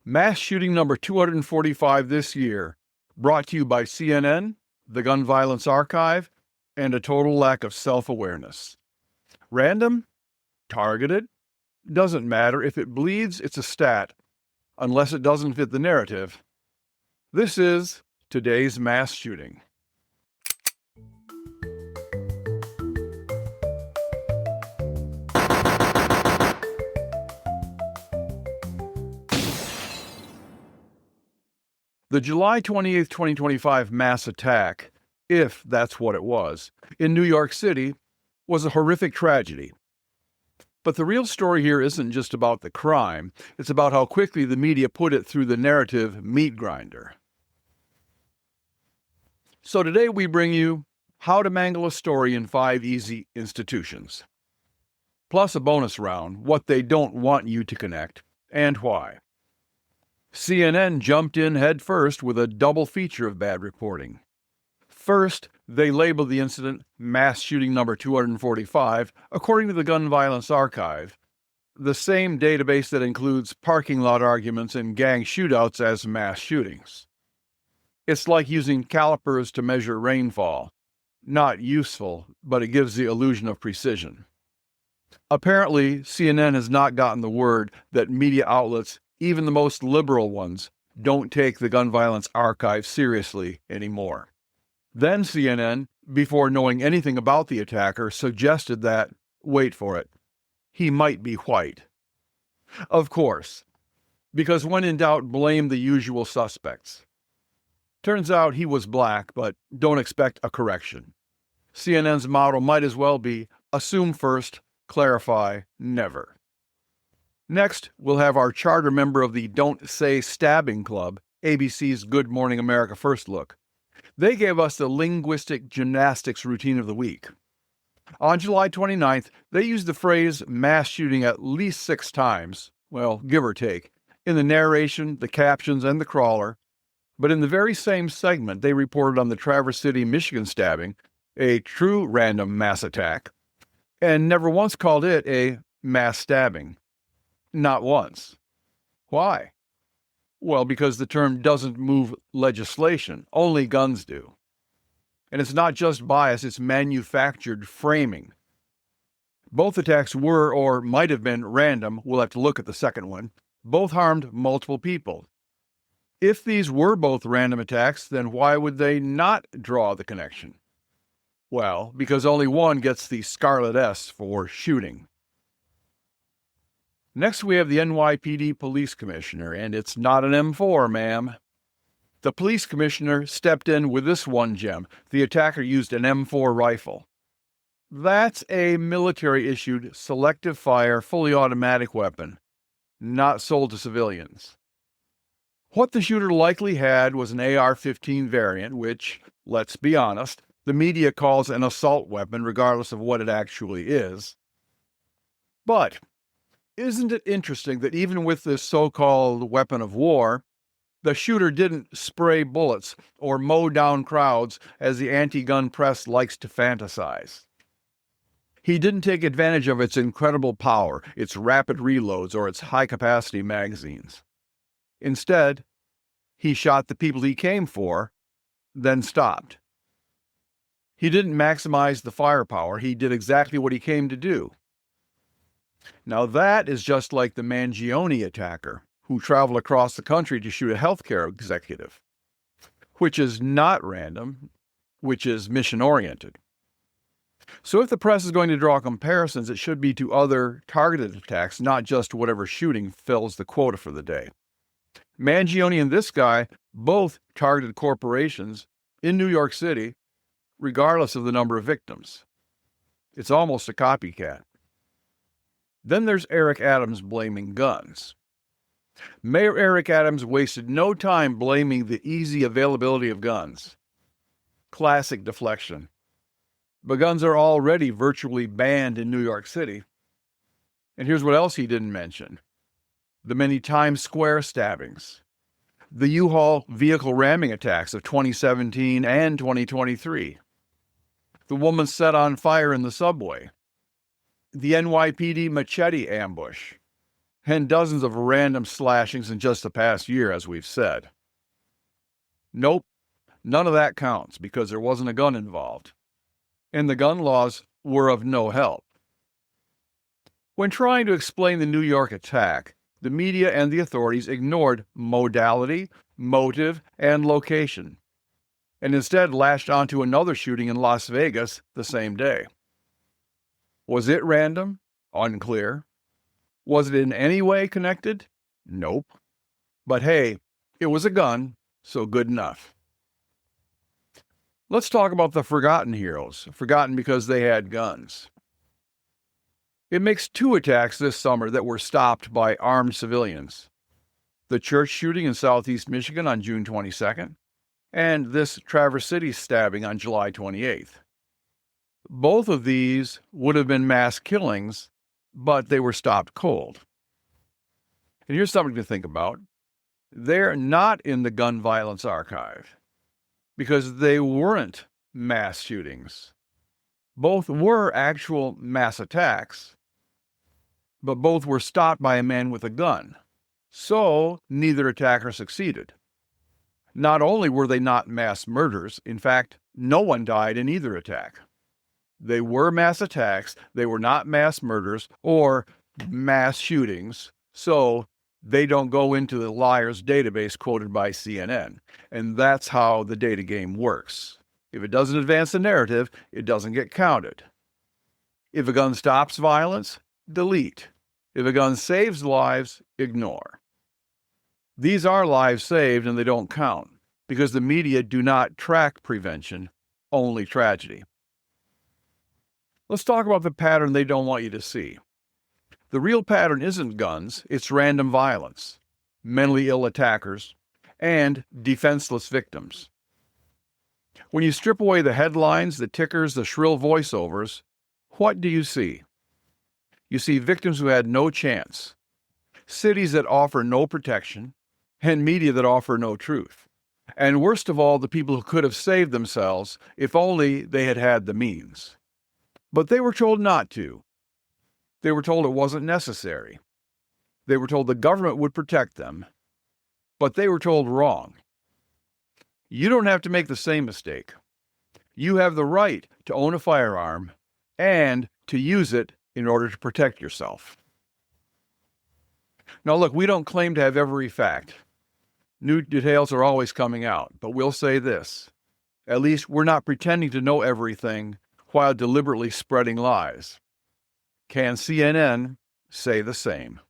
Mass shooting number 245 this year, brought to you by CNN, the Gun Violence Archive, and a total lack of self-awareness. Random? Targeted? Doesn't matter. If it bleeds, it's a stat, unless it doesn't fit the narrative. This is today's mass shooting. The July 28, 2025 mass attack, if that's what it was, in New York City was a horrific tragedy. But the real story here isn't just about the crime, it's about how quickly the media put it through the narrative meat grinder. So today we bring you how to mangle a story in 5 easy institutions. Plus a bonus round, what they don't want you to connect, and why. CNN jumped in headfirst with a double feature of bad reporting. First, they labeled the incident mass shooting number 245, according to the Gun Violence Archive, the same database that includes parking lot arguments and gang shootouts as mass shootings. It's like using calipers to measure rainfall. Not useful, but it gives the illusion of precision. Apparently, CNN has not gotten the word that media outlets, even the most liberal ones, don't take the Gun Violence Archive seriously anymore. Then CNN, before knowing anything about the attacker, suggested that, wait for it, he might be white. Of course, because when in doubt, blame the usual suspects. Turns out he was black, but don't expect a correction. CNN's motto might as well be, assume first, clarify never. Next, we'll have our charter member of the Don't Say Stabbing Club, ABC's Good Morning America First Look. They gave us the linguistic gymnastics routine of the week. On July 29th, they used the phrase mass shooting at least 6 times, well, give or take, in the narration, the captions, and the crawler. But in the very same segment, they reported on the Traverse City, Michigan stabbing, a true random mass attack, and never once called it a mass stabbing. Not once. Why? Well, because the term doesn't move legislation. Only guns do. And it's not just bias, it's manufactured framing. Both attacks were or might have been random. We'll have to look at the second one. Both harmed multiple people. If these were both random attacks, then why would they not draw the connection? Well, because only one gets the Scarlet S for shooting. Next, we have the NYPD Police Commissioner, and it's not an M4, ma'am. The police commissioner stepped in with this one gem. The attacker used an M4 rifle. That's a military-issued, selective-fire, fully automatic weapon, not sold to civilians. What the shooter likely had was an AR-15 variant, which, let's be honest, the media calls an assault weapon regardless of what it actually is. But isn't it interesting that even with this so-called weapon of war, the shooter didn't spray bullets or mow down crowds as the anti-gun press likes to fantasize? He didn't take advantage of its incredible power, its rapid reloads, or its high-capacity magazines. Instead, he shot the people he came for, then stopped. He didn't maximize the firepower, he did exactly what he came to do. Now that is just like the Mangione attacker, who traveled across the country to shoot a healthcare executive, which is not random, which is mission-oriented. So if the press is going to draw comparisons, it should be to other targeted attacks, not just whatever shooting fills the quota for the day. Mangione and this guy both targeted corporations in New York City, regardless of the number of victims. It's almost a copycat. Then there's Eric Adams blaming guns. Mayor Eric Adams wasted no time blaming the easy availability of guns. Classic deflection. But guns are already virtually banned in New York City. And here's what else he didn't mention. The many Times Square stabbings. The U-Haul vehicle ramming attacks of 2017 and 2023. The woman set on fire in the subway. The NYPD machete ambush. and dozens of random slashings in just the past year, as we've said. Nope, none of that counts because there wasn't a gun involved, and the gun laws were of no help. When trying to explain the New York attack, the media and the authorities ignored modality, motive, and location, and instead latched onto another shooting in Las Vegas the same day. Was it random? Unclear. Was it in any way connected? Nope. But hey, it was a gun, so good enough. Let's talk about the forgotten heroes, forgotten because they had guns. It makes 2 attacks this summer that were stopped by armed civilians. The church shooting in southeast Michigan on June 22nd, and this Traverse City stabbing on July 28th. Both of these would have been mass killings, but they were stopped cold. And here's something to think about. They're not in the gun violence archive because they weren't mass shootings. Both were actual mass attacks, but both were stopped by a man with a gun. So neither attacker succeeded. Not only were they not mass murders, in fact, no one died in either attack. They were mass attacks, they were not mass murders or mass shootings, so they don't go into the liar's database quoted by CNN. And that's how the data game works. If it doesn't advance the narrative, it doesn't get counted. If a gun stops violence, delete. If a gun saves lives, ignore. These are lives saved and they don't count because the media do not track prevention, only tragedy. Let's talk about the pattern they don't want you to see. The real pattern isn't guns, it's random violence, mentally ill attackers, and defenseless victims. When you strip away the headlines, the tickers, the shrill voiceovers, what do you see? You see victims who had no chance, cities that offer no protection, and media that offer no truth. And worst of all, the people who could have saved themselves if only they had had the means. But they were told not to. They were told it wasn't necessary. They were told the government would protect them, but they were told wrong. You don't have to make the same mistake. You have the right to own a firearm and to use it in order to protect yourself. Now look, we don't claim to have every fact. New details are always coming out, but we'll say this. At least we're not pretending to know everything while deliberately spreading lies. Can CNN say the same?